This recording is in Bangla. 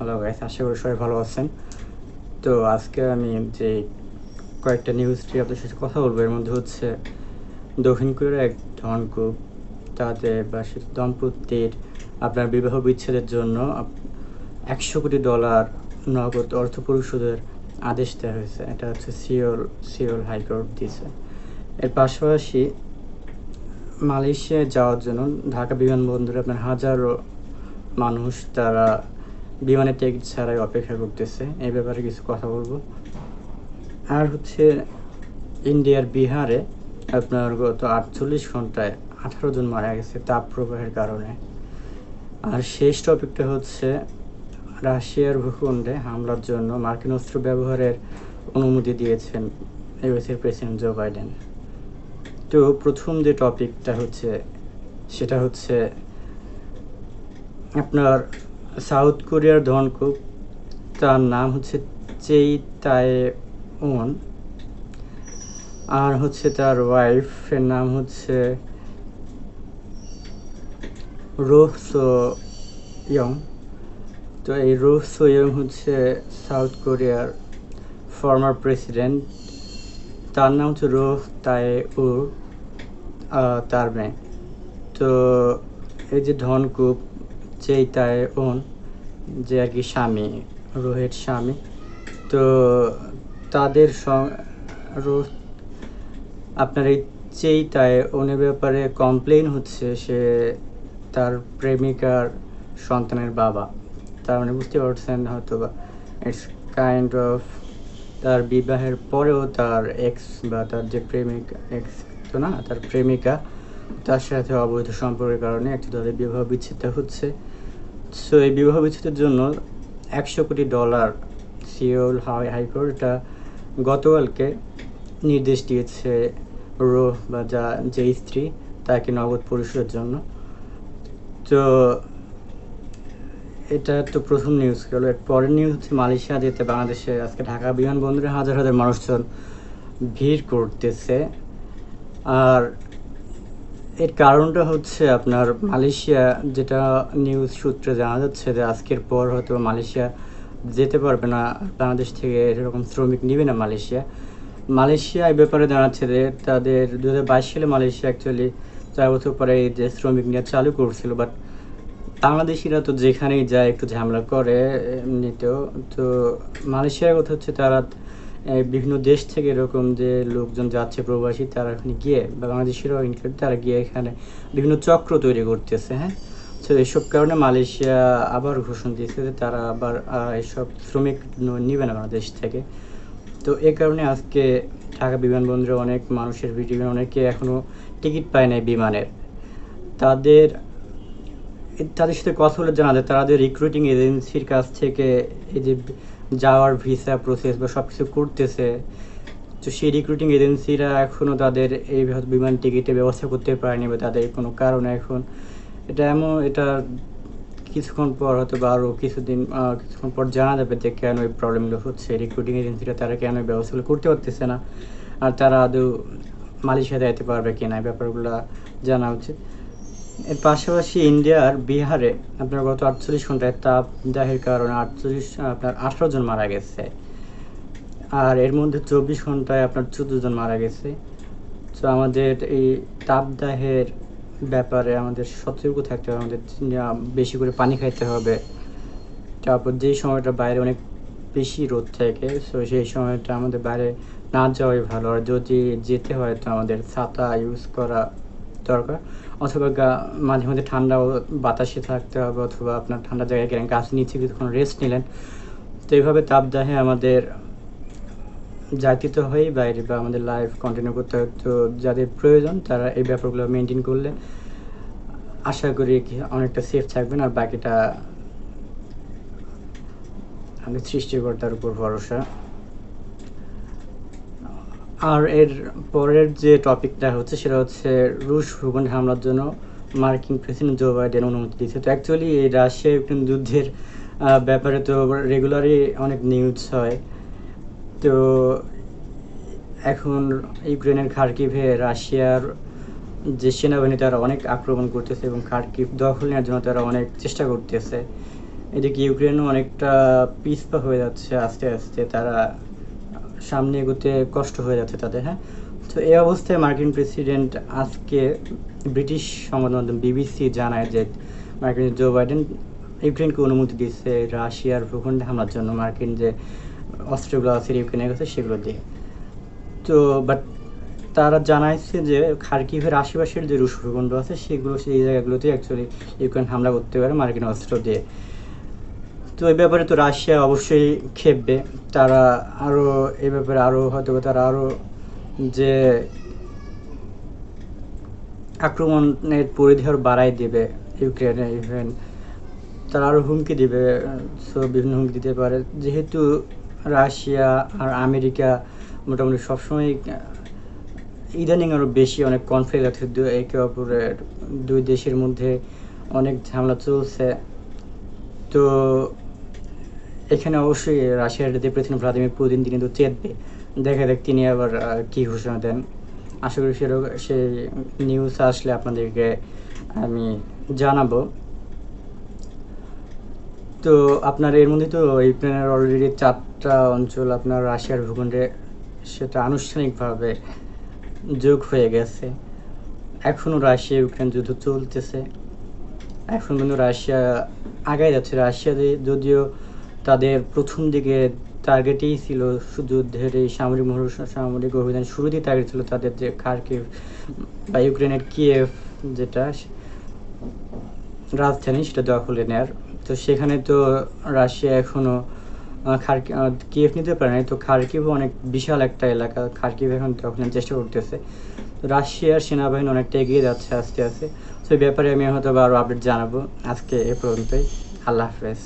হ্যালো গাইস, আশা করি সবাই ভালো আছেন। তো আজকে আমি যে কয়েকটা নিউজ নিয়ে আপনাদের সাথে কথা বলবো, এর মধ্যে হচ্ছে দক্ষিণ কোরিয়ার এক ধনকুব তাদের বা সে দম্পতির আপনার বিবাহ বিচ্ছেদের জন্য $100 কোটি নগদ অর্থ পরিশোধের আদেশ দেওয়া হয়েছে। এটা হচ্ছে সিওল হাইকোর্ট দিয়েছে। এর পাশাপাশি মালয়েশিয়ায় যাওয়ার জন্য ঢাকা বিমানবন্দরে আপনার হাজারো মানুষ তারা বিমানের টিকিট ছাড়াই অপেক্ষা করতেছে। এই ব্যাপারে কিছু কথা বলবো। আর হচ্ছে ইন্ডিয়ার বিহারে আপনার গত 48 ঘন্টায় 18 জন মারা গেছে তাপপ্রবাহের কারণে। আর শেষ টপিকটা হচ্ছে রাশিয়ার ভূখণ্ডে হামলার জন্য মার্কিন অস্ত্র ব্যবহারের অনুমতি দিয়েছেন ইউএসের প্রেসিডেন্ট জো বাইডেন। তো প্রথম যে টপিকটা হচ্ছে সেটা হচ্ছে আপনার সাউথ কোরিয়ার ধনকুব, তার নাম হচ্ছে চেই তাই-ওন, আর হচ্ছে তার ওয়াইফের নাম হচ্ছে রোহ সো-ইয়ং। তো এই রোহ সো-ইয়ং হচ্ছে সাউথ কোরিয়ার ফর্মার প্রেসিডেন্ট। তার নাম হচ্ছে রোহ তাই-উর, তার মেয়ে। তো এই যে ধনকুব চেই তাই-ওন, যে আর কি স্বামী, রোহের স্বামী, তো তাদের রোহ আপনার এই চেই তাই-ওনের ব্যাপারে কমপ্লেন হচ্ছে সে তার প্রেমিকার সন্তানের বাবা। তার মানে বুঝতে পারছেন হয়তো বা ইটস কাইন্ড অফ তার বিবাহের পরেও তার এক্স বা তার যে এক্স তো না, তার প্রেমিকা, তার সাথে অবৈধ সম্পর্কের কারণে একটু তাদের বিবাহ বিচ্ছেদটা হচ্ছে। সো এই বিবাহ বিচ্ছেদের জন্য $100 কোটি সিওল হাইকোর্ট এটা গতকালকে নির্দেশ দিয়েছে রোহ বা যে স্ত্রী তাকে নগদ পরিশোধের জন্য। তো এটা তো প্রথম নিউজ গেল। এর পরের নিউজ হচ্ছে মালয়েশিয়া যেতে বাংলাদেশে আজকে ঢাকা বিমানবন্দরে হাজার হাজার মানুষজন ভিড় করতেছে। আর এর কারণটা হচ্ছে আপনার মালয়েশিয়া, যেটা নিউজ সূত্রে জানা যাচ্ছে যে আজকের পর হয়তো মালয়েশিয়া যেতে পারবে না, বাংলাদেশ থেকে এরকম শ্রমিক নেবে না মালয়েশিয়া এই ব্যাপারে জানাচ্ছে যে তাদের 2022 সালে মালয়েশিয়া অ্যাকচুয়ালি 4 বছর পরে এই যে শ্রমিক নিয়ে চালু করছিল, বাট বাংলাদেশিরা তো যেখানেই যায় একটু ঝামেলা করে এমনিতেও। তো মালয়েশিয়ার কথা হচ্ছে তারা বিভিন্ন দেশ থেকে এরকম যে লোকজন যাচ্ছে প্রবাসী, তারা এখানে গিয়ে বা বাংলাদেশিরাও ইনক্লুড, তারা গিয়ে এখানে বিভিন্ন চক্র তৈরি করতেছে। হ্যাঁ, তো এইসব কারণে মালয়েশিয়া আবার ঘোষণা দিয়েছে যে তারা আবার এইসব শ্রমিক নিবে না বাংলাদেশ থেকে। তো এ কারণে আজকে ঢাকা বিমানবন্দরে অনেক মানুষের ভিড়, অনেকে এখনও টিকিট পায় নাই বিমানের। তাদের সাথে কথা বলে জানা যায় তারা যে রিক্রুটিং এজেন্সির কাছ থেকে এই যে যাওয়ার ভিসা প্রসেস বা সব কিছু করতেছে, তো সেই রিক্রুটিং এজেন্সিরা এখনও তাদের এই বিমান টিকিটের ব্যবস্থা করতে পারেনি বা তাদের কোনো কারণে এখন এটা কিছুক্ষণ পর হয়তো বা আরও কিছুক্ষণ পর জানা যাবে যে কেন এই প্রবলেমগুলো হচ্ছে। রিক্রুটিং এজেন্সিরা তারা কেন এই ব্যবস্থাগুলো করতে পারতেছে না, আর তারা আদৌ মালয়েশিয়াতে যেতে পারবে কিনা, এই ব্যাপারগুলো জানা উচিত। এর পাশাপাশি ইন্ডিয়ার বিহারে আপনার গত 48 ঘন্টায় তাপদাহের কারণে 18 জন মারা গেছে, আর এর মধ্যে 24 ঘন্টায় আপনার 14 জন মারা গেছে। তো আমাদের এই তাপদাহের ব্যাপারে আমাদের সতর্ক থাকতে হবে, আমাদের বেশি করে পানি খাইতে হবে। তারপর যেই সময়টা বাইরে অনেক বেশি রোদ থাকে, সো সেই সময়টা আমাদের বাইরে না যাওয়াই ভালো। আর যদি যেতে হয় তো আমাদের ছাতা ইউজ করা দরকার, অথবা মাঝে মাঝে ঠান্ডা বাতাসে থাকতে হবে, অথবা আপনার ঠান্ডা জায়গায় গেলেন, গাছ নিচে কিছুক্ষণ রেস্ট নিলেন। তো এইভাবে তাপদাহে আমাদের যাইতে হয়েই বাইরে বা আমাদের লাইফ কন্টিনিউ করতে হয়। তো যাদের প্রয়োজন তারা এই ব্যাপারগুলো মেনটেন করলে আশা করি অনেকটা সেফ থাকবেন। আর বাকিটা আমাদের সৃষ্টিকর্তার উপর ভরসা। আর এর পরের যে টপিকটা হচ্ছে সেটা হচ্ছে রুশ ভূখণ্ডে হামলার জন্য মার্কিন প্রেসিডেন্ট জো বাইডেন অনুমতি দিয়েছে। তো অ্যাকচুয়ালি এই রাশিয়া ইউক্রেন যুদ্ধের ব্যাপারে তো রেগুলারই অনেক নিউজ হয়। তো এখন ইউক্রেনের খার্কিভে রাশিয়ার যে সেনাবাহিনী তারা অনেক আক্রমণ করতেছে এবং খার্কিভ দখল নেওয়ার জন্য তারা অনেক চেষ্টা করতেছে। এদিকে ইউক্রেনও অনেকটা পিছপা হয়ে যাচ্ছে আস্তে আস্তে, তারা সামনে এগোতে কষ্ট হয়ে যাচ্ছে তাদের। হ্যাঁ, তো এই অবস্থায় মার্কিন প্রেসিডেন্ট আজকে ব্রিটিশ সংবাদ মাধ্যম বিবিসি জানায় যে মার্কিন জো বাইডেন ইউক্রেনকে অনুমতি দিচ্ছে রাশিয়ার ভূখণ্ডে হামলার জন্য, মার্কিন যে অস্ত্রগুলো আছে ইউক্রেনের কাছে সেগুলো দিয়ে। তো বাট তারা জানাইছে যে খার্কিভের আশেপাশের যে রুশ ভূখণ্ড আছে সেগুলো, সেই জায়গাগুলোতে অ্যাকচুয়ালি ইউক্রেন হামলা করতে পারে মার্কিন অস্ত্র দিয়ে। তো এই ব্যাপারে তো রাশিয়া অবশ্যই ক্ষেপবে, তারা আরও এই ব্যাপারে আরও হয়তো তারা আরও যে আক্রমণের পরিধি আরও বাড়াই দেবে ইউক্রেনে, ইভেন তারা আরও হুমকি দিবে। সো বিভিন্ন হুমকি দিতে পারে, যেহেতু রাশিয়া আর আমেরিকা মোটামুটি সবসময় ইদানিং আরও বেশি অনেক কনফ্লিক্ট আছে একে অপরের, দুই দেশের মধ্যে অনেক ঝামেলা চলছে। তো এখানে অবশ্যই রাশিয়ার যে প্রেসিডেন্ট ভ্লাদিমির পুতিন তিনি তো চেতবে, দেখা যাক তিনি আবার কী ঘোষণা দেন। আশা করি সেই নিউজ আসলে আপনাদেরকে আমি জানাবো। তো আপনার এর মধ্যে তো ইউক্রেনের অলরেডি 4টা অঞ্চল আপনার রাশিয়ার ভূখণ্ডে সেটা আনুষ্ঠানিকভাবে যোগ হয়ে গেছে। এখনও রাশিয়া ইউক্রেন যুদ্ধ চলতেছে, এখন কিন্তু রাশিয়া আগায় যাচ্ছে। রাশিয়া যদিও তাদের প্রথম দিকে টার্গেটেই ছিল যুদ্ধের এই সামরিক অভিযান শুরুতেই টার্গেট ছিল তাদের যে খার্কিভ বা ইউক্রেনের কিয়েভ যেটা রাজধানী সেটা দখলে নেয়ার। তো সেখানে তো রাশিয়া এখনও কিয়েভ নিতে পারে নাই, তো খার্কিভও অনেক বিশাল একটা এলাকা, খার্কিভ এখন দখলের চেষ্টা করতেছে। রাশিয়ার সেনাবাহিনী অনেকটা এগিয়ে যাচ্ছে আস্তে আস্তে। তো এই ব্যাপারে আমি হয়তো আরও আপডেট জানাবো। আজকে এ পর্যন্তই, আল্লাহ হাফেজ।